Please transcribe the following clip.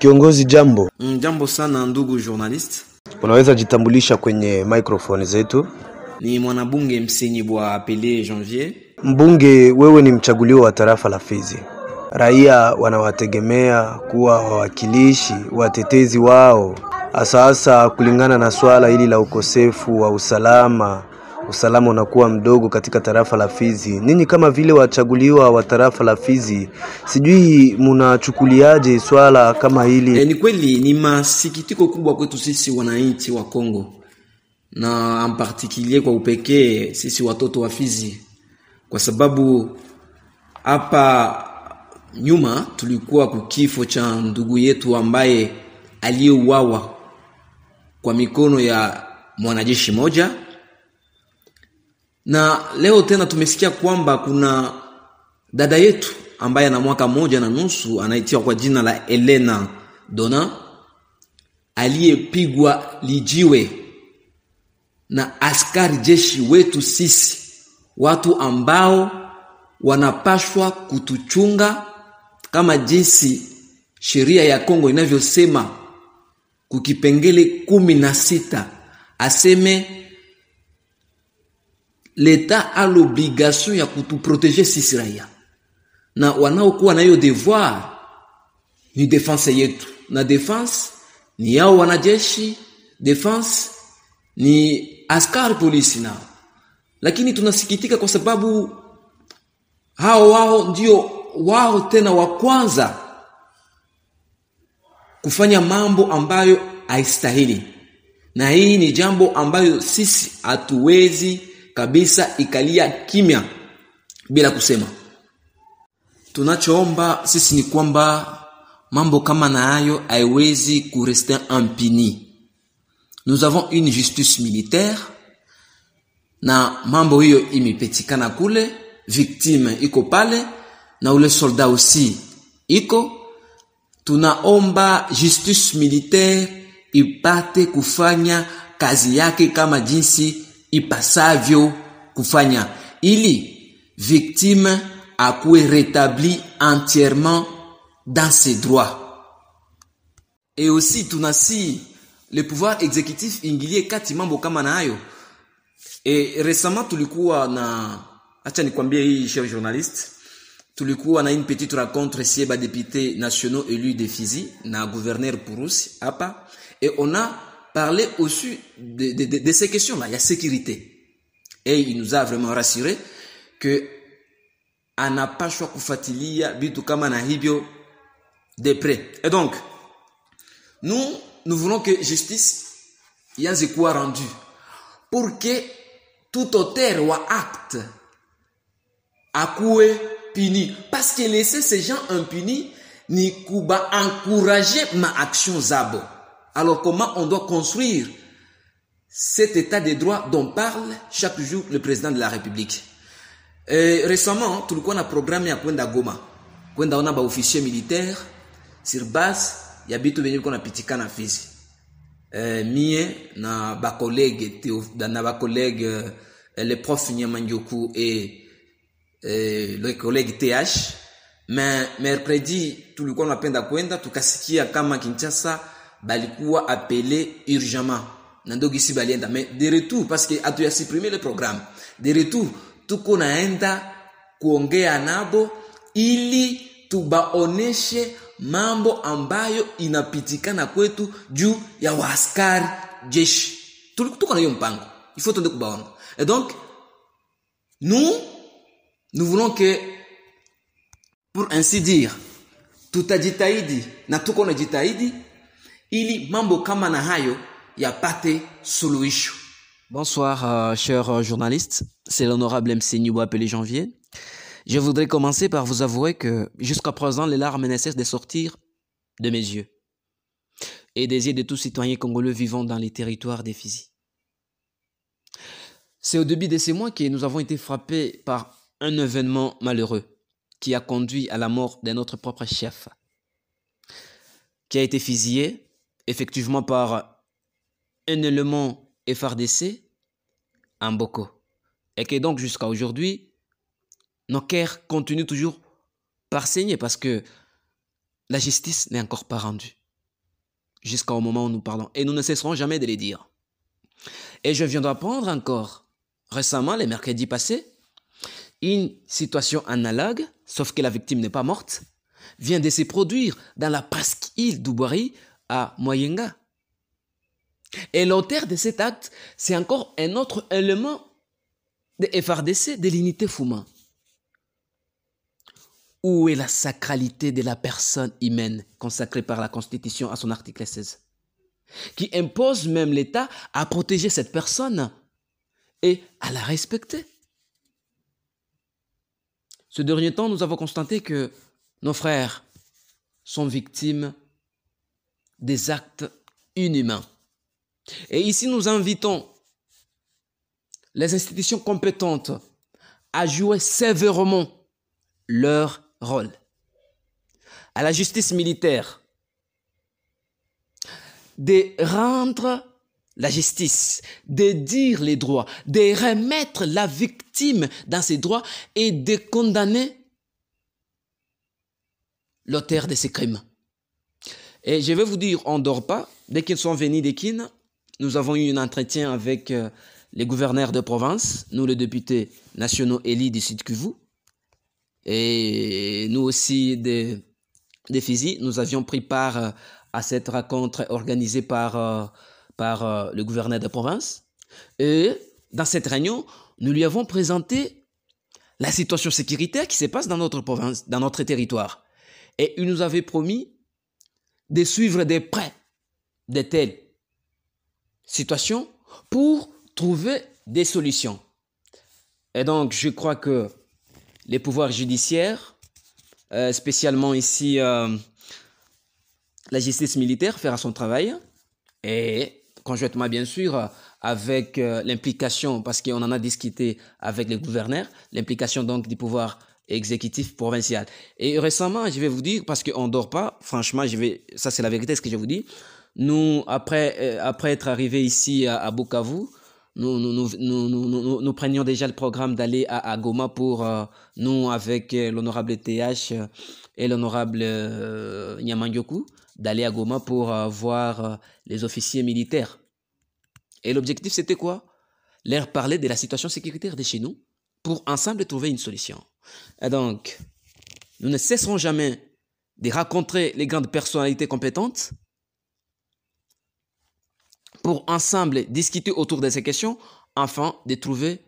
Kiongozi jambo. Jambo sana ndugu journalist. Unaweza jitambulisha kwenye microphone zetu? Ni mwanabunge Msenyibwa Apele Janvier. Mbunge, wewe ni mchaguliwa wa tarafa la Fizi. Raia wanawategemea kuwa wawakilishi, watetezi wao. Hasa kulingana na swala hili la ukosefu wa usalama unakuwa mdogo katika tarafa la Fizi. Ninyi kama vile wachaguliwa wa tarafa la Fizi, sijui mnachukuliaje swala kama hili? Ni kweli ni masikitiko kubwa kwetu sisi wananchi wa Kongo, na en particulier kwa upekee sisi watoto wa Fizi, kwa sababu hapa nyuma tulikuwa kukifo cha ndugu yetu ambaye aliyeuawa kwa mikono ya mwanajeshi moja. Na leo tena tumesikia kwamba kuna dada yetu ambaye ana mwaka 1.5 anaitwa kwa jina la Elena Dona, aliyepigwa lijiwe na askari jeshi wetu sisi, watu ambao wanapashwa kutuchunga kama jinsi sheria ya Kongo inavyosema kukipengele 16, aseme l'État a l'obligation ya kutuproteger sisi raia, na wanaokuwa na hiyo devoir ni defense yetu, na defense ni yao wanajeshi, defense ni askari polisi nao. Lakini tunasikitika kwa sababu wao ndio wao tena wa kwanza kufanya mambo ambayo haistahili, na hii ni jambo ambayo sisi hatuwezi kabisa ikalia kimya bila kusema. Tunachoomba sisi ni kwamba mambo kama na hayo haiwezi kurester impuni. Nous avons une justice militaire, na mambo hiyo imepetikana kule, victime iko pale na ule soldat aussi iko. Tunaomba justice militaire ipate kufanya kazi yake kama jinsi ipasavyo kufanya, ili victime akuwe rétabli entièrement dans ses droits. Et aussi tunasi le pouvoir exécutif ingilie kati mambo kama na hayo. Et récemment tulikuwa na, acha nikwambie hii chef journaliste, tulikuwa na une petite rencontre chez les députés nationaux élus de Fizi na gouverneur Pourousi hapa, et on a parlé aussi de ces questions-là, il y a sécurité. Et il nous a vraiment rassuré que anapashwa kufatilia bitu kama na hivyo de près. Et donc nous voulons que justice yanze kuwa rendue pour que tout auteur wa acte akuwe puni, parce que laisser ces gens impunis ni kuba encourager ma action zabo. Alors comment on doit construire cet état de droit dont parle chaque jour le président de la République? Récemment, tulikuwa na programme ya kwenda Goma, kwenda ona ba officier militaire sur base ya bitu benye biko napitikana Fizi. Mie na ba collègue les profs Nyamangyoku et le collègue TH, mais mercredi tulikuwa napenda kwenda, tukasikia kama Kinshasa balikuwa appelé urgemment na ndogi si balienda, mais de retour parce que atu ya supprimer le programme, de retour tuko naenda kuongea nabo ili tubaoneshe mambo ambayo inapitikana kwetu juu ya waaskari jeshi. Tuko na hiyo mpango, il faut tende kubaona. Et donc nous voulons que, pour ainsi dire, tutajitahidi na tuko na jitahidi ili mambo kama na hayo yapate suluhisho. Bonsoir, chers journalistes. C'est l'honorable Msenyibwa Apele Janvier. Je voudrais commencer par vous avouer que jusqu'à présent, les larmes ne cessent de sortir de mes yeux et des yeux de tous citoyens congolais vivant dans les territoires des Fizi. C'est au début de ces mois que nous avons été frappés par un événement malheureux qui a conduit à la mort de notre propre chef, qui a été fusillé effectivement par un élément FARDC en Mboko. Et que donc jusqu'à aujourd'hui, nos cœurs continuent toujours par saigner parce que la justice n'est encore pas rendue. jusqu'au moment où nous parlons. Et nous ne cesserons jamais de les dire. Et je viens d'apprendre encore, récemment, les mercredis passés, une situation analogue, sauf que la victime n'est pas morte, vient de se produire dans la presqu'île d'Oubouari à Moyenga. Et l'auteur de cet acte, c'est encore un autre élément de FRDC, de l'unité Fouma. Où est la sacralité de la personne humaine consacrée par la Constitution à son article 16, qui impose même l'État à protéger cette personne et à la respecter. Ce dernier temps, nous avons constaté que nos frères sont victimes des actes inhumains. Et ici, nous invitons les institutions compétentes à jouer sévèrement leur rôle. À la justice militaire de rendre la justice, de dire les droits, de remettre la victime dans ses droits et de condamner l'auteur de ces crimes. Et je vais vous dire, on ne dort pas. Dès qu'ils sont venus de Kin, nous avons eu un entretien avec les gouverneurs de province, nous les députés nationaux élus du Sud Kivu, et nous aussi des Fizi, nous avions pris part à cette rencontre organisée par le gouverneur de province. Et dans cette réunion, nous lui avons présenté la situation sécuritaire qui se passe dans notre province, dans notre territoire. Et il nous avait promis de suivre de près de telles situations pour trouver des solutions. Et donc, je crois que les pouvoirs judiciaires, spécialement ici la justice militaire, fera son travail. Et conjointement, bien sûr, avec l'implication, parce qu'on en a discuté avec les gouverneurs, l'implication donc du pouvoir exécutif provincial. Et récemment, je vais vous dire, parce qu'on ne dort pas, franchement, ça c'est la vérité, ce que je vous dis. Nous, après être arrivés ici à Bukavu, nous prenions déjà le programme d'aller à Goma pour nous, avec l'honorable TH et l'honorable Nyamangyoku, d'aller à Goma pour voir les officiers militaires. Et l'objectif, c'était quoi? Leur parler de la situation sécuritaire de chez nous pour ensemble trouver une solution. Et donc, nous ne cesserons jamais de rencontrer les grandes personnalités compétentes pour ensemble discuter autour de ces questions afin de trouver